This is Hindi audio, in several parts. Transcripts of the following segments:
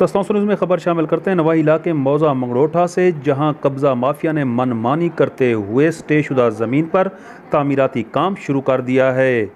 तस्ताउस न्यूज़ में खबर शामिल करते हैं नवाही इलाके मौजा मंगरोठा से, जहां कब्ज़ा माफिया ने मनमानी करते हुए स्टेशुदा ज़मीन पर तामीराती काम शुरू कर दिया है।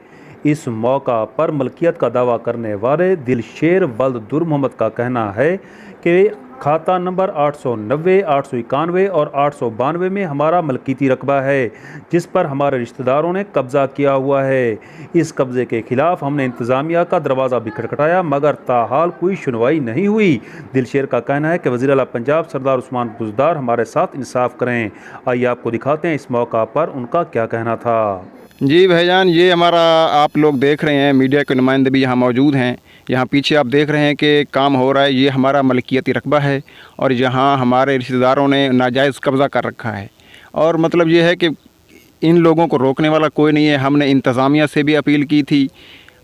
इस मौका पर मलकियत का दावा करने वाले दिलशेर वल्द दुर मोहम्मद का कहना है कि खाता नंबर 890, 891 और 892 में हमारा मलकीती रकबा है, जिस पर हमारे रिश्तेदारों ने कब्ज़ा किया हुआ है। इस कब्ज़े के खिलाफ हमने इंतज़ामिया का दरवाज़ा भी खटखटाया, मगर ताहाल कोई सुनवाई नहीं हुई। दिलशेर का कहना है कि वज़ीर आला पंजाब सरदार उस्मान बुज़दार हमारे साथ इंसाफ करें। आइए आपको दिखाते हैं इस मौका पर उनका क्या कहना था। जी भाईजान, ये हमारा आप लोग देख रहे हैं, मीडिया के नुमाइंदे भी यहाँ मौजूद हैं। यहाँ पीछे आप देख रहे हैं कि काम हो रहा है। ये हमारा मलकियती रकबा है और यहाँ हमारे रिश्तेदारों ने नाजायज़ कब्ज़ा कर रखा है। और मतलब ये है कि इन लोगों को रोकने वाला कोई नहीं है। हमने इंतज़ामिया से भी अपील की थी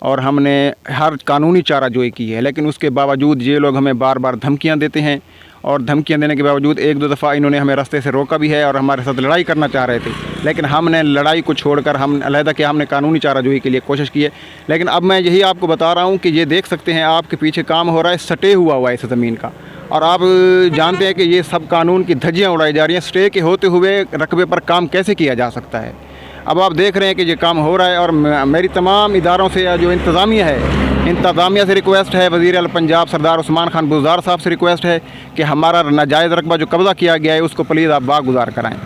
और हमने हर कानूनी चाराजोई की है, लेकिन उसके बावजूद ये लोग हमें बार बार धमकियाँ देते हैं। और धमकियाँ देने के बावजूद एक दो दफ़ा इन्होंने हमें रास्ते से रोका भी है और हमारे साथ लड़ाई करना चाह रहे थे, लेकिन हमने लड़ाई को छोड़कर हम अलहदा किया, हमने कानूनी चाराजोई के लिए कोशिश की है। लेकिन अब मैं यही आपको बता रहा हूँ कि ये देख सकते हैं, आपके पीछे काम हो रहा है, स्टे हुआ है इस ज़मीन का। और आप जानते हैं कि ये सब कानून की धज्जियाँ उड़ाई जा रही हैं। स्टे के होते हुए रकबे पर काम कैसे किया जा सकता है। अब आप देख रहे हैं कि ये काम हो रहा है और मेरी तमाम इदारों से जो इंतज़ामिया है, इंतज़ामिया से रिक्वेस्ट है, वज़ीर आला पंजाब सरदार उस्मान खान बुज़दार साहब से रिक्वेस्ट है कि हमारा नाजायज़ रकबा जो कब्ज़ा किया गया है उसको प्लीज़ आप बागुज़ार कराएँ।